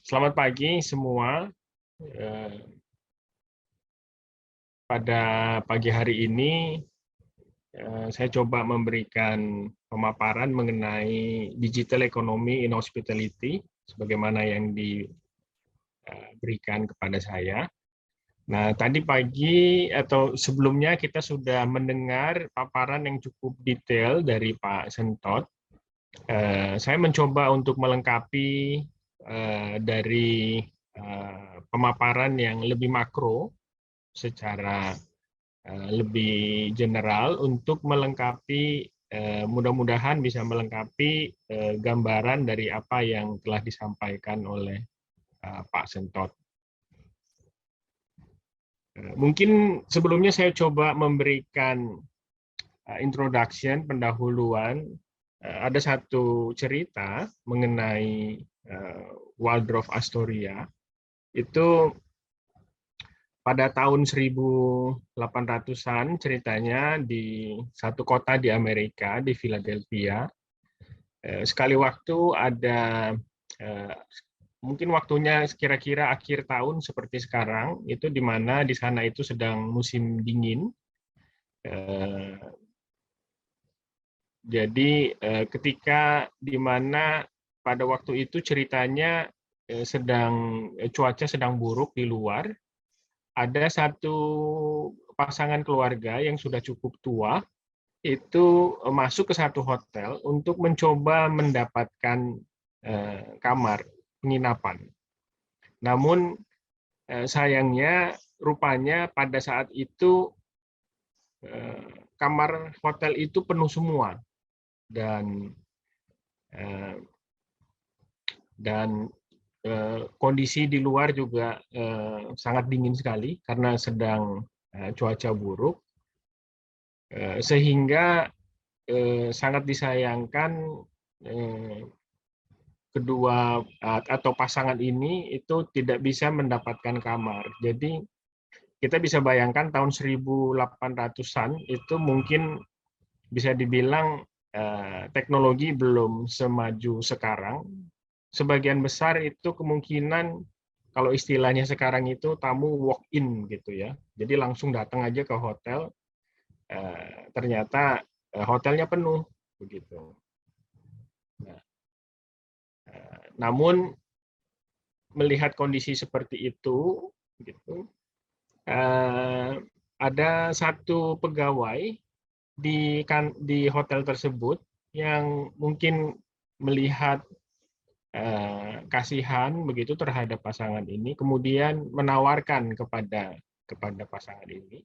Selamat pagi semua. Eh, Pada pagi hari ini, saya coba memberikan pemaparan mengenai digital economy in hospitality, sebagaimana yang diberikan kepada saya. Nah, tadi pagi atau sebelumnya kita sudah mendengar paparan yang cukup detail dari Pak Sentot. Saya mencoba untuk melengkapi dari pemaparan yang lebih makro secara lebih general untuk melengkapi, mudah-mudahan bisa melengkapi gambaran dari apa yang telah disampaikan oleh Pak Sentot. Mungkin sebelumnya saya coba memberikan introduction, pendahuluan. Ada satu cerita mengenai Waldorf Astoria. Itu pada tahun 1800-an ceritanya di satu kota di Amerika, di Philadelphia. Sekali waktu ada, mungkin waktunya kira-kira akhir tahun seperti sekarang, itu di mana di sana itu sedang musim dingin. Jadi ketika di mana pada waktu itu ceritanya cuaca sedang buruk di luar, ada satu pasangan keluarga yang sudah cukup tua itu masuk ke satu hotel untuk mencoba mendapatkan kamar penginapan. Namun sayangnya rupanya pada saat itu kamar hotel itu penuh semua dan kondisi di luar juga sangat dingin sekali karena sedang cuaca buruk, sehingga sangat disayangkan kedua atau pasangan ini itu tidak bisa mendapatkan kamar. Jadi kita bisa bayangkan tahun 1800-an itu mungkin bisa dibilang teknologi belum semaju sekarang. Sebagian besar itu kemungkinan kalau istilahnya sekarang itu tamu walk in gitu ya. Jadi langsung datang aja ke hotel, ternyata hotelnya penuh begitu. Nah, namun melihat kondisi seperti itu, gitu, ada satu pegawai di hotel tersebut yang mungkin melihat kasihan begitu terhadap pasangan ini, kemudian menawarkan kepada pasangan ini.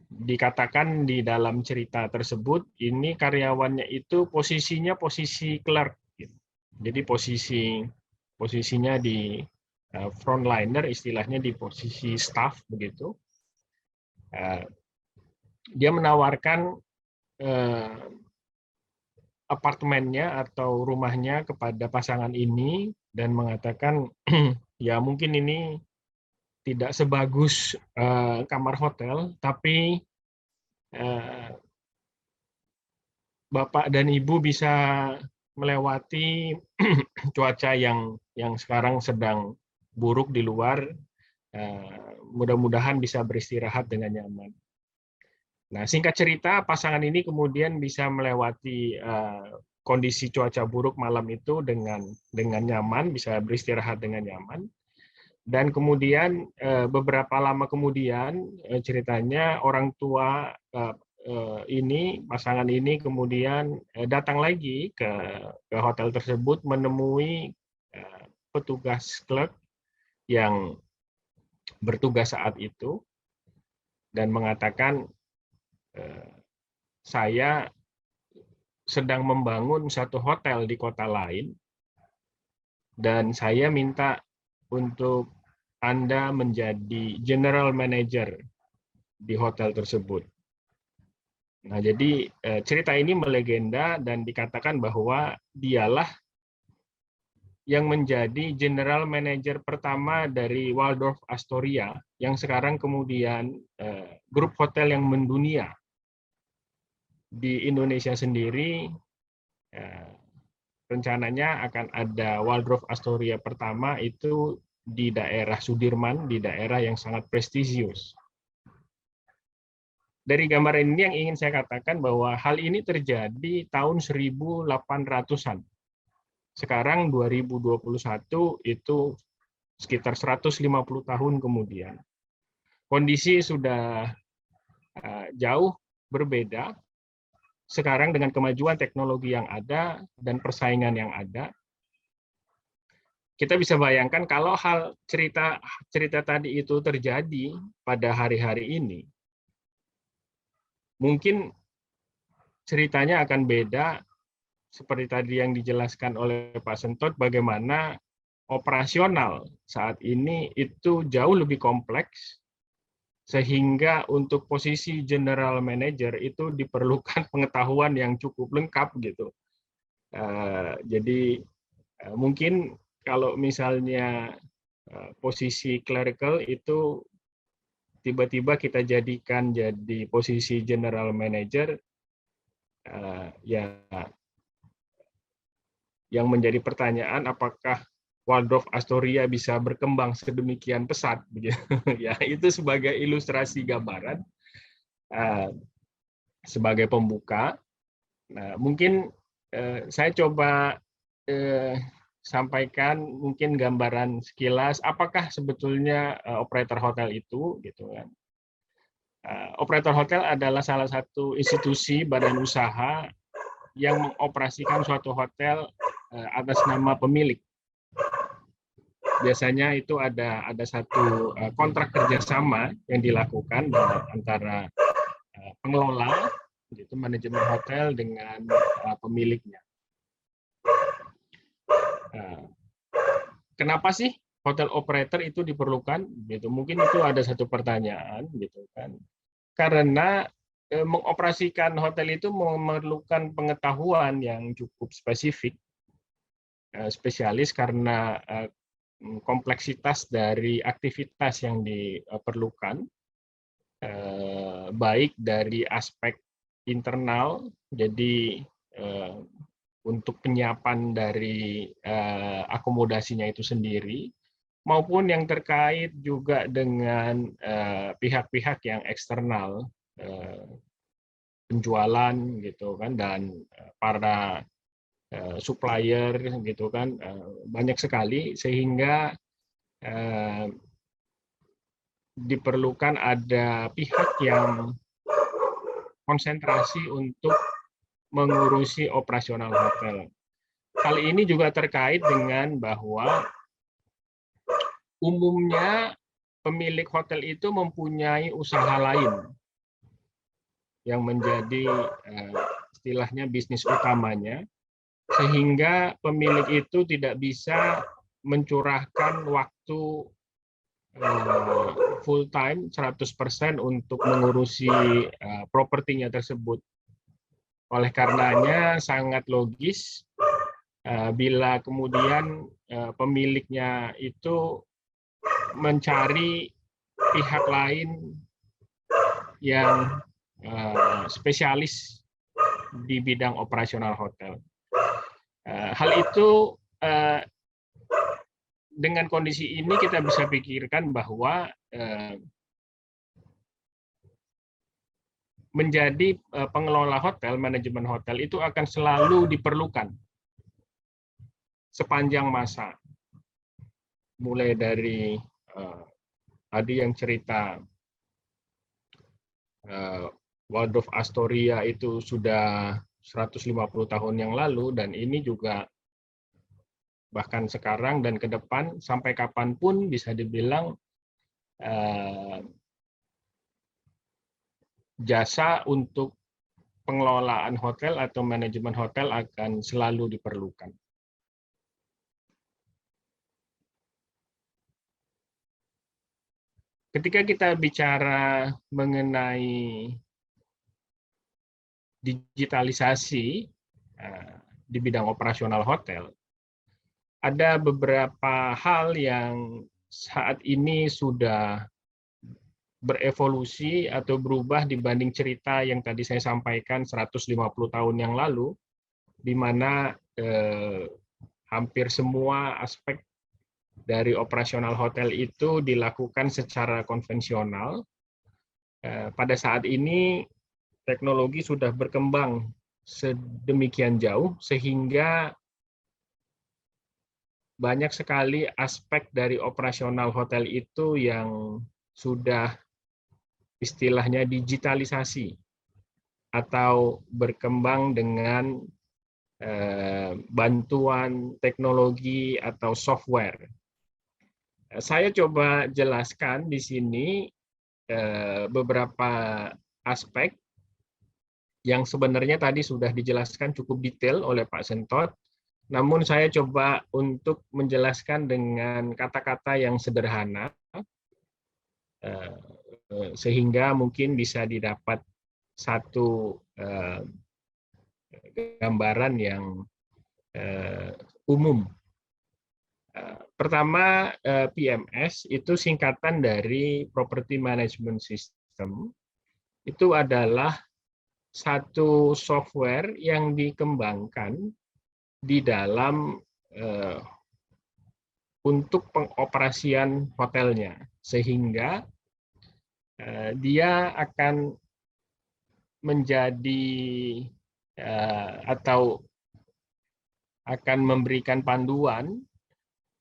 Dikatakan di dalam cerita tersebut, ini karyawannya itu posisinya posisi clerk. Gitu. Jadi posisinya di frontliner, istilahnya di posisi staff begitu. Dia menawarkan apartemennya atau rumahnya kepada pasangan ini dan mengatakan ya mungkin ini tidak sebagus kamar hotel, tapi Bapak dan Ibu bisa melewati cuaca yang sekarang sedang buruk di luar, mudah-mudahan bisa beristirahat dengan nyaman. Nah, singkat cerita, pasangan ini kemudian bisa melewati kondisi cuaca buruk malam itu dengan nyaman, bisa beristirahat dengan nyaman. Dan kemudian beberapa lama kemudian ceritanya orang tua pasangan ini kemudian datang lagi ke hotel tersebut menemui petugas clerk yang bertugas saat itu dan mengatakan, saya sedang membangun satu hotel di kota lain dan saya minta untuk Anda menjadi general manager di hotel tersebut. Nah, jadi cerita ini melegenda dan dikatakan bahwa dialah yang menjadi general manager pertama dari Waldorf Astoria, yang sekarang kemudian grup hotel yang mendunia. Di Indonesia sendiri rencananya akan ada Waldorf Astoria pertama itu di daerah Sudirman, di daerah yang sangat prestisius. Dari gambar ini yang ingin saya katakan bahwa hal ini terjadi tahun 1800-an. Sekarang 2021 itu sekitar 150 tahun kemudian. Kondisi sudah jauh berbeda. Sekarang dengan kemajuan teknologi yang ada dan persaingan yang ada, kita bisa bayangkan kalau hal cerita tadi itu terjadi pada hari-hari ini, mungkin ceritanya akan beda seperti tadi yang dijelaskan oleh Pak Sentot, bagaimana operasional saat ini itu jauh lebih kompleks, sehingga untuk posisi general manager itu diperlukan pengetahuan yang cukup lengkap gitu. Jadi mungkin kalau misalnya posisi clerical itu tiba-tiba kita jadikan jadi posisi general manager, ya yang menjadi pertanyaan apakah Waldorf Astoria bisa berkembang sedemikian pesat, ya itu sebagai ilustrasi gambaran, sebagai pembuka. Nah, mungkin saya coba sampaikan mungkin gambaran sekilas apakah sebetulnya operator hotel itu, gitu kan. Operator hotel adalah salah satu institusi badan usaha yang mengoperasikan suatu hotel atas nama pemilik. Biasanya itu ada satu kontrak kerjasama yang dilakukan antara pengelola, gitu, manajemen hotel dengan pemiliknya. Kenapa sih hotel operator itu diperlukan? Gitu, mungkin itu ada satu pertanyaan, gitu kan? Karena mengoperasikan hotel itu memerlukan pengetahuan yang cukup spesifik, spesialis karena kompleksitas dari aktivitas yang diperlukan, baik dari aspek internal, jadi untuk penyiapan dari akomodasinya itu sendiri, maupun yang terkait juga dengan pihak-pihak yang eksternal, penjualan gitu kan, dan para supplier gitu kan, banyak sekali, sehingga diperlukan ada pihak yang konsentrasi untuk mengurusi operasional hotel. Hal ini juga terkait dengan bahwa umumnya pemilik hotel itu mempunyai usaha lain yang menjadi istilahnya bisnis utamanya, sehingga pemilik itu tidak bisa mencurahkan waktu full time 100% untuk mengurusi propertinya tersebut. Oleh karenanya sangat logis bila kemudian pemiliknya itu mencari pihak lain yang spesialis di bidang operasional hotel. Hal itu dengan kondisi ini kita bisa pikirkan bahwa menjadi pengelola hotel, manajemen hotel itu akan selalu diperlukan sepanjang masa. Mulai dari tadi yang cerita Waldorf Astoria itu sudah 150 tahun yang lalu, dan ini juga bahkan sekarang dan ke depan sampai kapanpun bisa dibilang jasa untuk pengelolaan hotel atau manajemen hotel akan selalu diperlukan. Ketika kita bicara mengenai digitalisasi di bidang operasional hotel, ada beberapa hal yang saat ini sudah berevolusi atau berubah dibanding cerita yang tadi saya sampaikan 150 tahun yang lalu, di mana hampir semua aspek dari operasional hotel itu dilakukan secara konvensional. Pada saat ini teknologi sudah berkembang sedemikian jauh sehingga banyak sekali aspek dari operasional hotel itu yang sudah istilahnya digitalisasi atau berkembang dengan bantuan teknologi atau software. Saya coba jelaskan di sini beberapa aspek yang sebenarnya tadi sudah dijelaskan cukup detail oleh Pak Sentot, namun saya coba untuk menjelaskan dengan kata-kata yang sederhana, sehingga mungkin bisa didapat satu gambaran yang umum. Pertama, PMS itu singkatan dari Property Management System. Itu adalah satu software yang dikembangkan di dalam untuk pengoperasian hotelnya, sehingga dia akan menjadi atau akan memberikan panduan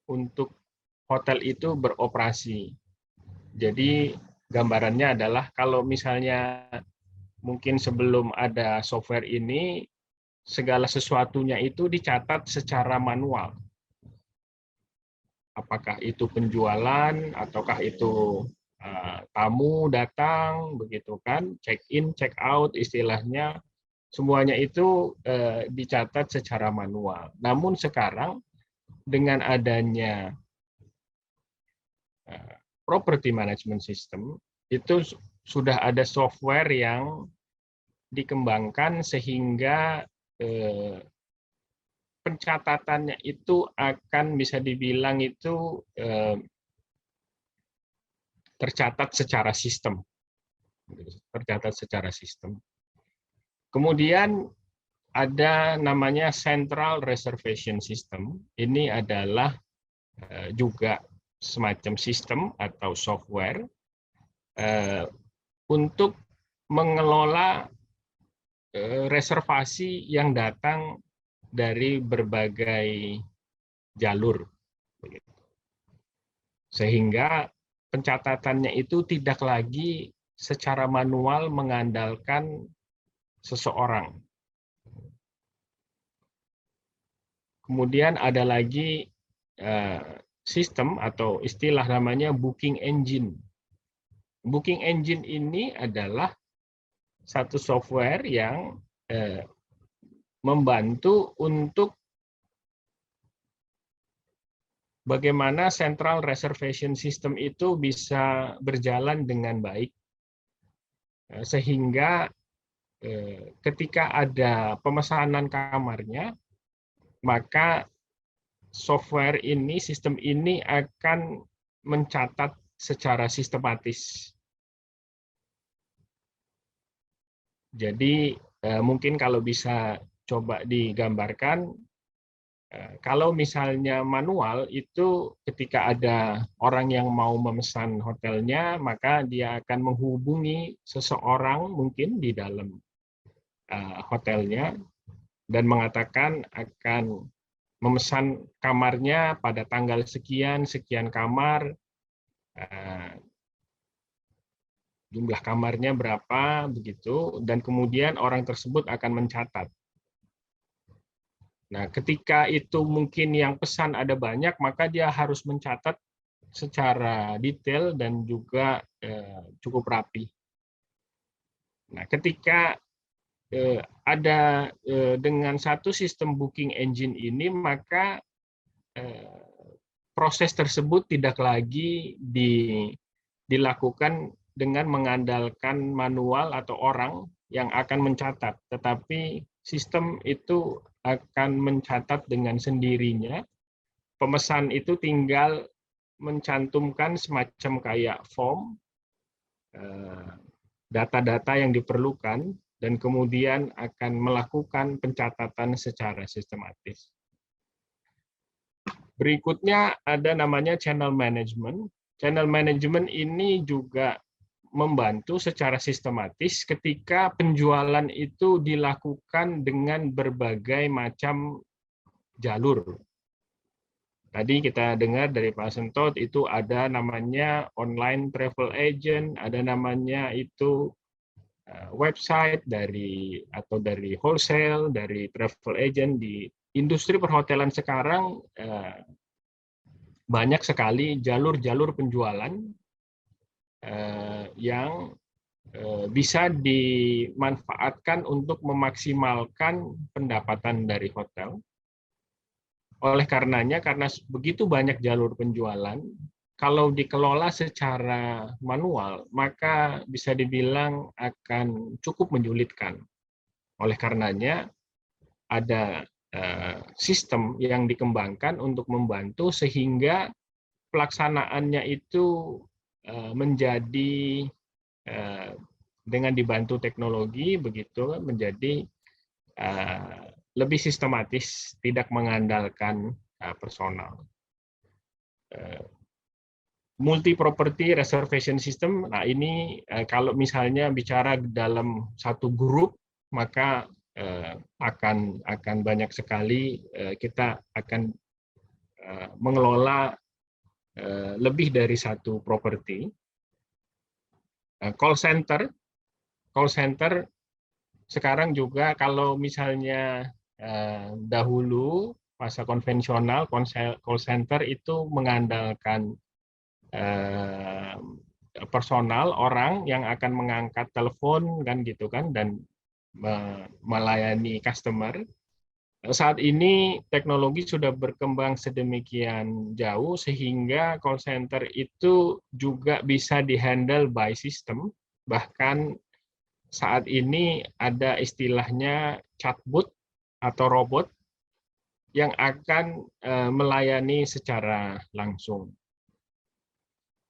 untuk hotel itu beroperasi. Jadi gambarannya adalah kalau misalnya mungkin sebelum ada software ini, segala sesuatunya itu dicatat secara manual. Apakah itu penjualan, ataukah itu tamu datang, begitu kan, check in, check out, istilahnya, semuanya itu dicatat secara manual. Namun sekarang dengan adanya property management system, itu sudah ada software yang dikembangkan sehingga pencatatannya itu akan bisa dibilang itu tercatat secara sistem. Tercatat secara sistem. Kemudian ada namanya Central Reservation System. Ini adalah juga semacam sistem atau software untuk mengelola reservasi yang datang dari berbagai jalur. Sehingga pencatatannya itu tidak lagi secara manual mengandalkan seseorang. Kemudian ada lagi sistem atau istilah namanya booking engine. Booking engine ini adalah satu software yang membantu untuk bagaimana Central Reservation System itu bisa berjalan dengan baik, sehingga ketika ada pemesanan kamarnya, maka software ini, sistem ini akan mencatat secara sistematis. Jadi mungkin kalau bisa coba digambarkan, kalau misalnya manual itu ketika ada orang yang mau memesan hotelnya, maka dia akan menghubungi seseorang mungkin di dalam hotelnya dan mengatakan akan memesan kamarnya pada tanggal sekian, sekian kamar, jumlah kamarnya berapa, begitu, dan kemudian orang tersebut akan mencatat. Nah, ketika itu mungkin yang pesan ada banyak, maka dia harus mencatat secara detail dan juga cukup rapi. Nah, ketika ada dengan satu sistem booking engine ini, maka proses tersebut tidak lagi dilakukan dengan mengandalkan manual atau orang yang akan mencatat, tetapi sistem itu akan mencatat dengan sendirinya. Pemesan itu tinggal mencantumkan semacam kayak form, data-data yang diperlukan, dan kemudian akan melakukan pencatatan secara sistematis. Berikutnya ada namanya channel management. Channel management ini juga membantu secara sistematis ketika penjualan itu dilakukan dengan berbagai macam jalur. Tadi kita dengar dari Pak Sentot itu ada namanya online travel agent, ada namanya itu website dari wholesale, dari travel agent. Di industri perhotelan sekarang banyak sekali jalur-jalur penjualan yang bisa dimanfaatkan untuk memaksimalkan pendapatan dari hotel. Oleh karenanya, karena begitu banyak jalur penjualan, kalau dikelola secara manual, maka bisa dibilang akan cukup menyulitkan. Oleh karenanya, ada sistem yang dikembangkan untuk membantu sehingga pelaksanaannya itu menjadi dengan dibantu teknologi begitu menjadi lebih sistematis, tidak mengandalkan personal. Multi property reservation system, nah ini kalau misalnya bicara dalam satu grup, maka akan banyak sekali kita akan mengelola lebih dari satu properti. Call center sekarang juga kalau misalnya dahulu masa konvensional call center itu mengandalkan personal orang yang akan mengangkat telepon kan gitu kan dan melayani customer. Saat ini teknologi sudah berkembang sedemikian jauh sehingga call center itu juga bisa dihandle by system. Bahkan saat ini ada istilahnya chatbot atau robot yang akan melayani secara langsung.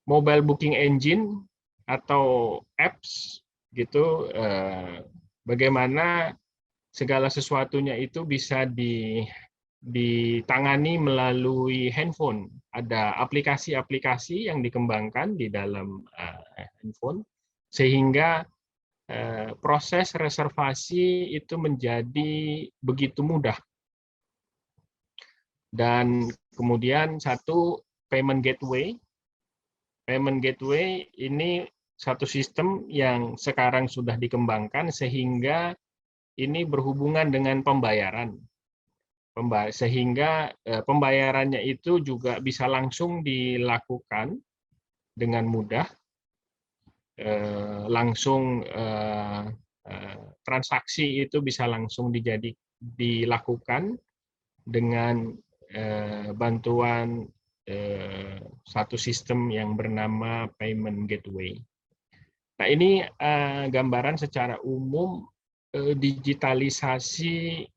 Mobile booking engine atau apps gitu, bagaimana segala sesuatunya itu bisa ditangani melalui handphone. Ada aplikasi-aplikasi yang dikembangkan di dalam handphone sehingga proses reservasi itu menjadi begitu mudah. Dan kemudian satu payment gateway. Payment gateway ini satu sistem yang sekarang sudah dikembangkan sehingga ini berhubungan dengan pembayaran. Sehingga pembayarannya itu juga bisa langsung dilakukan dengan mudah. Langsung transaksi itu bisa langsung dilakukan dengan bantuan satu sistem yang bernama payment gateway. Nah, ini gambaran secara umum digitalisasi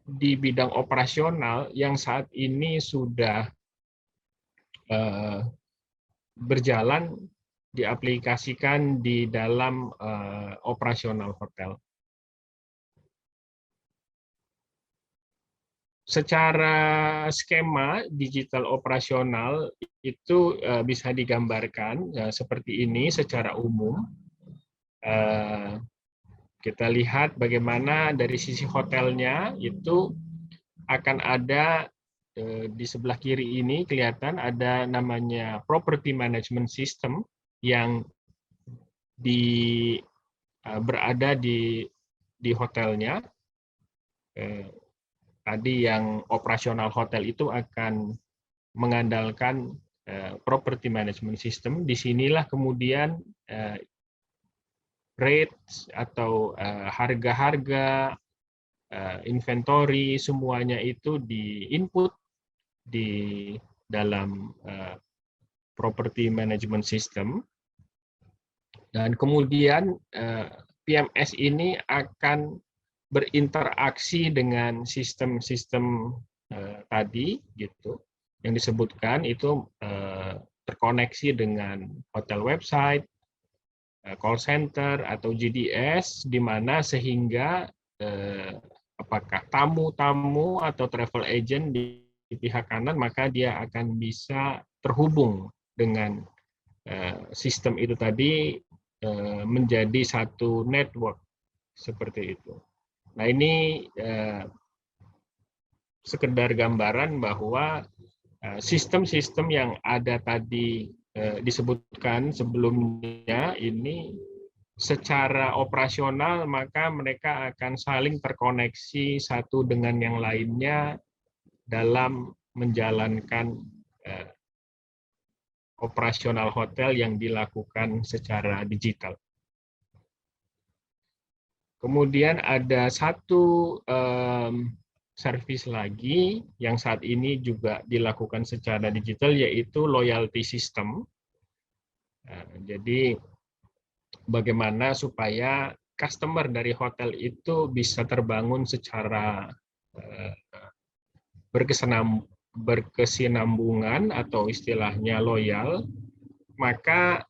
di bidang operasional yang saat ini sudah berjalan diaplikasikan di dalam operasional hotel. Secara skema digital operasional itu bisa digambarkan seperti ini secara umum. Kita lihat bagaimana dari sisi hotelnya itu akan ada di sebelah kiri ini kelihatan ada namanya property management system yang berada di hotelnya. Tadi yang operasional hotel itu akan mengandalkan property management system. Disinilah kemudian rates atau harga-harga, inventory, semuanya itu di-input di dalam property management system. Dan kemudian PMS ini akan berinteraksi dengan sistem-sistem tadi gitu yang disebutkan itu terkoneksi dengan hotel website, call center atau GDS, di mana sehingga apakah tamu-tamu atau travel agent di pihak kanan, maka dia akan bisa terhubung dengan sistem itu tadi menjadi satu network seperti itu. Nah, ini sekedar gambaran bahwa sistem-sistem yang ada tadi disebutkan sebelumnya ini secara operasional maka mereka akan saling terkoneksi satu dengan yang lainnya dalam menjalankan operasional hotel yang dilakukan secara digital. Kemudian ada satu service lagi yang saat ini juga dilakukan secara digital, yaitu loyalty system. Jadi bagaimana supaya customer dari hotel itu bisa terbangun secara berkesinambungan atau istilahnya loyal, maka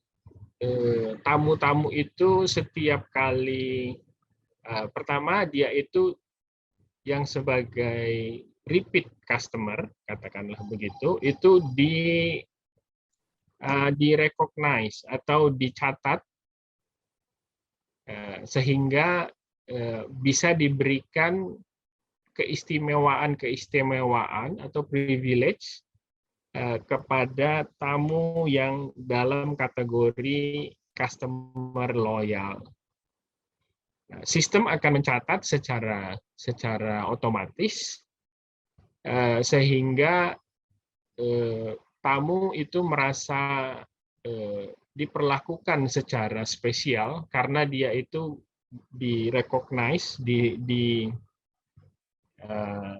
tamu-tamu itu setiap kali pertama dia itu yang sebagai repeat customer, katakanlah begitu, itu di-recognize atau dicatat sehingga bisa diberikan keistimewaan atau privilege kepada tamu yang dalam kategori customer loyal. Sistem akan mencatat secara otomatis sehingga tamu itu merasa diperlakukan secara spesial karena dia itu di-recognize,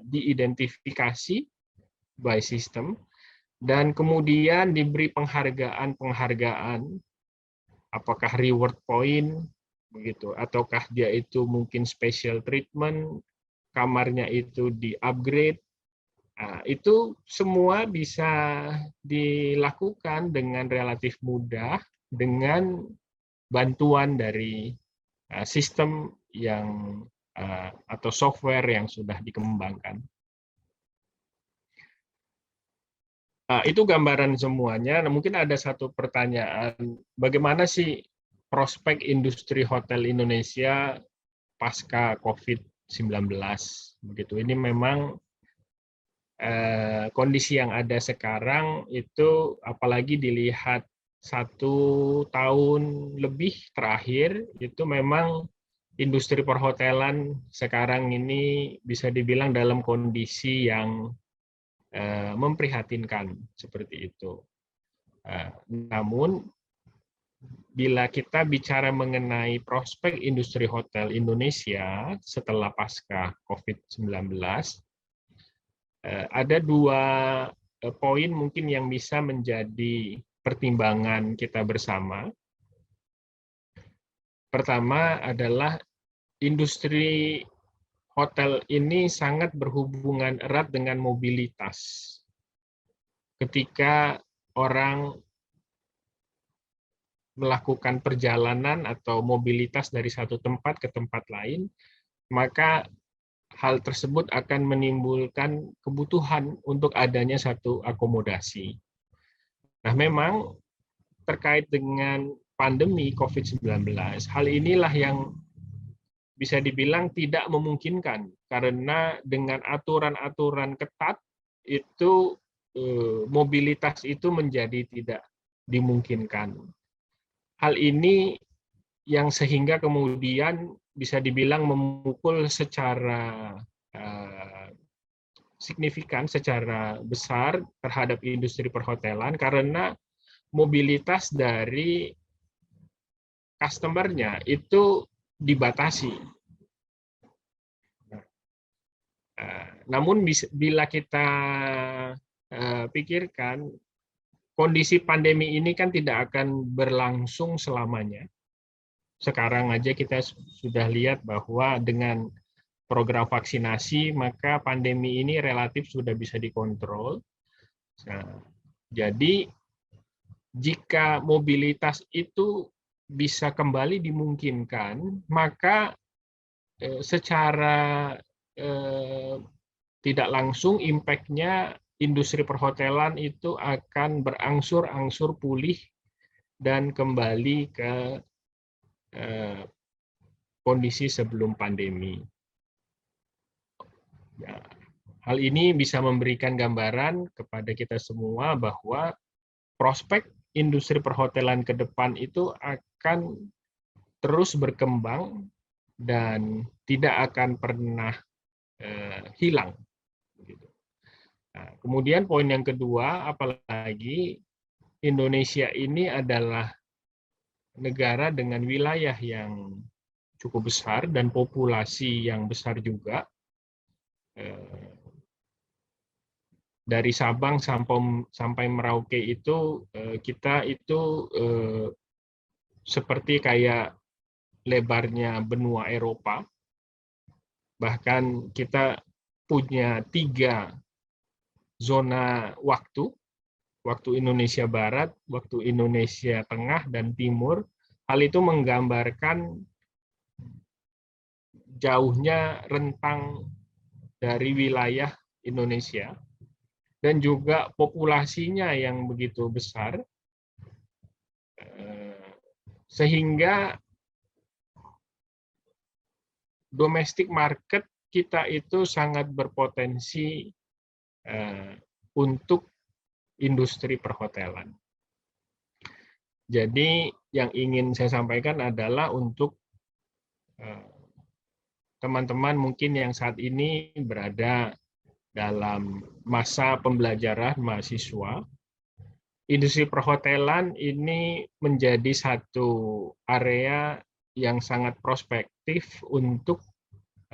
diidentifikasi by system, dan kemudian diberi penghargaan, apakah reward point begitu, ataukah dia itu mungkin special treatment, kamarnya itu di-upgrade. Nah, itu semua bisa dilakukan dengan relatif mudah dengan bantuan dari sistem yang atau software yang sudah dikembangkan. Itu gambaran semuanya. Nah, mungkin ada satu pertanyaan, bagaimana sih prospek industri hotel Indonesia pasca COVID-19? Begitu. Ini memang kondisi yang ada sekarang itu, apalagi dilihat 1 tahun lebih terakhir, itu memang industri perhotelan sekarang ini bisa dibilang dalam kondisi yang memprihatinkan seperti itu. Namun bila kita bicara mengenai prospek industri hotel Indonesia setelah pasca COVID-19, ada 2 poin mungkin yang bisa menjadi pertimbangan kita bersama. Pertama adalah industri hotel ini sangat berhubungan erat dengan mobilitas. Ketika orang melakukan perjalanan atau mobilitas dari satu tempat ke tempat lain, maka hal tersebut akan menimbulkan kebutuhan untuk adanya satu akomodasi. Nah, memang terkait dengan pandemi COVID-19, hal inilah yang bisa dibilang tidak memungkinkan, karena dengan aturan-aturan ketat itu mobilitas itu menjadi tidak dimungkinkan. Hal ini yang sehingga kemudian bisa dibilang memukul secara signifikan, secara besar terhadap industri perhotelan, karena mobilitas dari customer-nya itu dibatasi. Namun bila kita pikirkan, kondisi pandemi ini kan tidak akan berlangsung selamanya. Sekarang aja kita sudah lihat bahwa dengan program vaksinasi, maka pandemi ini relatif sudah bisa dikontrol. Nah, jadi jika mobilitas itu bisa kembali dimungkinkan, maka secara tidak langsung impact-nya industri perhotelan itu akan berangsur-angsur pulih dan kembali ke kondisi sebelum pandemi. Ya, hal ini bisa memberikan gambaran kepada kita semua bahwa prospek industri perhotelan ke depan itu akan terus berkembang dan tidak akan pernah hilang. Nah, kemudian poin yang kedua, apalagi Indonesia ini adalah negara dengan wilayah yang cukup besar dan populasi yang besar juga. Dari Sabang sampai Merauke itu kita itu seperti kayak lebarnya benua Eropa. Bahkan kita punya 3 zona waktu Indonesia Barat, waktu Indonesia Tengah, dan Timur. Hal itu menggambarkan jauhnya rentang dari wilayah Indonesia dan juga populasinya yang begitu besar, sehingga domestic market kita itu sangat berpotensi untuk industri perhotelan. Jadi yang ingin saya sampaikan adalah untuk teman-teman mungkin yang saat ini berada dalam masa pembelajaran mahasiswa, industri perhotelan ini menjadi satu area yang sangat prospektif untuk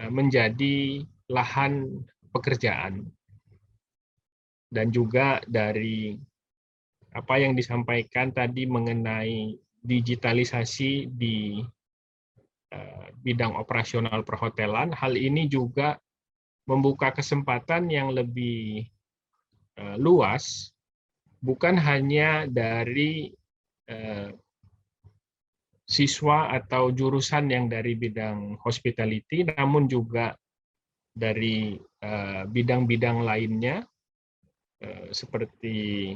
menjadi lahan pekerjaan. Dan juga dari apa yang disampaikan tadi mengenai digitalisasi di bidang operasional perhotelan, hal ini juga membuka kesempatan yang lebih luas, bukan hanya dari siswa atau jurusan yang dari bidang hospitality, namun juga dari bidang-bidang lainnya seperti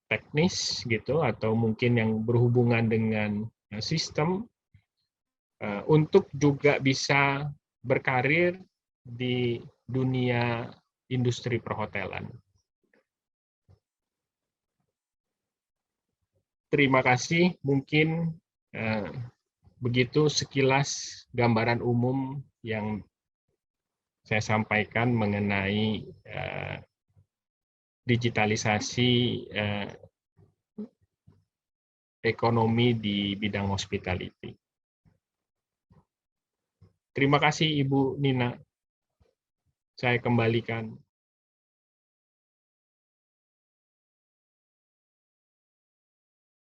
teknis gitu, atau mungkin yang berhubungan dengan sistem, untuk juga bisa berkarir di dunia industri perhotelan. Terima kasih, mungkin begitu sekilas gambaran umum yang saya sampaikan mengenai digitalisasi ekonomi di bidang hospitality. Terima kasih Ibu Nina. Saya kembalikan.